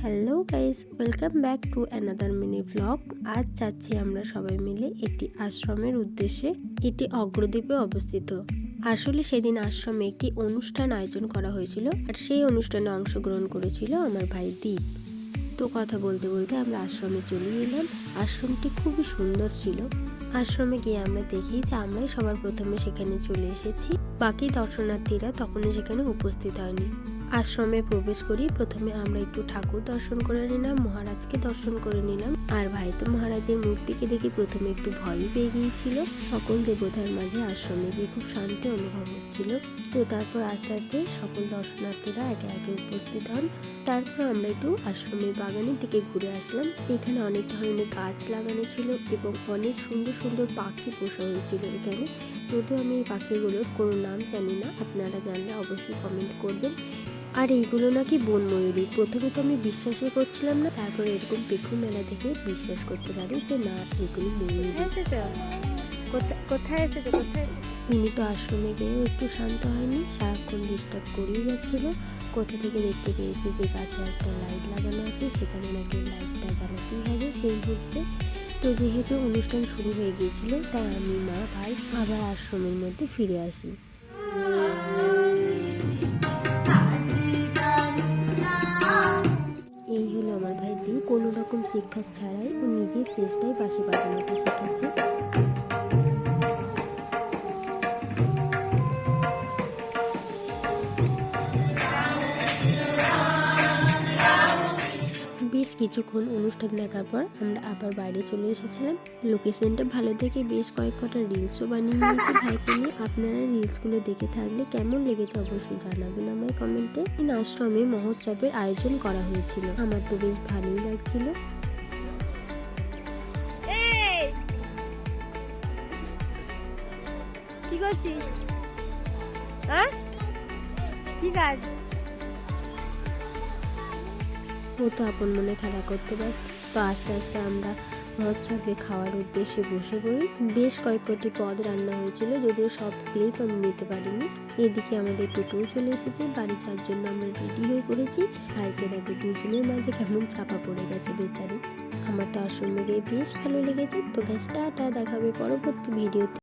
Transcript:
Hello guys, welcome back to another mini blog. আজ যাচ্ছি আমরা সবাই মিলে একটি আশ্রমের উদ্দেশ্যে। এটি অগ্রদ্বীপে অবস্থিত। আসলে সেদিন আশ্রমে একটি অনুষ্ঠান আয়োজন করা হয়েছিল, আর সেই অনুষ্ঠানে অংশগ্রহণ করেছিল আমার ভাই দীপ। তো কথা বলতে বলতে আমরা আশ্রমে চলে এলাম। আশ্রমটি খুবই সুন্দর ছিল। আশ্রমে গিয়ে আমরা দেখি যে আমরাই সবার প্রথমে সেখানে চলে এসেছি, বাকি দর্শনার্থীরা তখনও সেখানে উপস্থিত হয়নি। আশ্রমে প্রবেশ করি। প্রথমে আমরা একটু ঠাকুর দর্শন করে নিলাম, মহারাজকে দর্শন করে নিলাম। আর ভাই তো মহারাজের মূর্তিকে দেখে প্রথমে একটু ভয়ই পেয়ে গিয়েছিল। সকল দেবতার মাঝে আশ্রমে গিয়ে খুব শান্তি অনুভব হচ্ছিল। তো তারপর আস্তে আস্তে সকল দর্শনার্থীরা একে একে উপস্থিত হন। তারপর আমরা একটু আশ্রমের বাগানের দিকে ঘুরে আসলাম। এখানে অনেক ধরনের গাছ লাগানো ছিল এবং অনেক সুন্দর সুন্দর পাখি পোষা হয়েছিল এখানে। যদিও আমি এই পাখিগুলোর কোনো নাম জানি না, আপনারা জানলে অবশ্যই কমেন্ট করবেন। আর এইগুলো নাকি বন ময়ূরী। প্রথমে তো আমি বিশ্বাসই করছিলাম না, তারপরে এরকম পেখম মেলা দেখে বিশ্বাস করতে পারি যে না, এগুলো ময়ূরী। কোথায় এসেছে? ইনি তো আশ্রমে গিয়েও একটু শান্ত হয়নি, সারাক্ষণ ডিস্টার্ব করেই যাচ্ছিল। কোথা থেকে দেখতে পেয়েছি যে গাছে একটা লাইট লাগানো আছে, সেখানে নাকি লাইটটা জ্বালাতেই হবে সেই মুহূর্তে। তো যেহেতু অনুষ্ঠান শুরু হয়ে গিয়েছিল, তাই আমি, মা, ভাই আবার আশ্রমের মধ্যে ফিরে আসি। এই হলো আমার ভাই দীপ। কোনো রকম শিক্ষক ছাড়াই ও নিজের চেষ্টায় বাঁশি বাজানোটা শিখেছে। বেশ কিছুক্ষণ অনুষ্ঠান দেখার পর আমরা আবার বাইরে চলে এসেছিলাম। লোকেশনটা ভালো দেখে বেশ কয়েকটা রিলসও বানিয়ে নিয়েছি ভাইকে নিয়ে। আপনারা রিলসগুলো দেখে থাকলে কেমন লেগেছে অবশ্যই জানাবেন আমায় কমেন্টে। এই আশ্রমে মহোৎসবের আয়োজন করা হয়েছিল, আমার তো বেশ ভালোই লাগছিল। কি করছিস? হ্যাঁ, কি কাজ? ও তো আপন মনে খেলা করতে ব্যস্ত। তো আস্তে আস্তে আমরা মহোৎসবে খাওয়ার উদ্দেশ্যে বসে পড়ি। বেশ কয়েকটি পদ রান্না হয়েছিল, যদিও সব ক্লিপ আমি নিতে পারিনি। এদিকে আমাদের টোটোও চলে এসেছে, বাড়ি যাওয়ার জন্য আমরা রেডি হয়ে পড়েছি। ভাইকে দেখো দুজনের মাঝে কেমন চাপা পড়ে গেছে বেচারি। আমার তো আশ্রমে গিয়ে বেশ ভালো লেগেছে। তো গাইস, টাটা, দেখাবে পরবর্তী ভিডিওতে।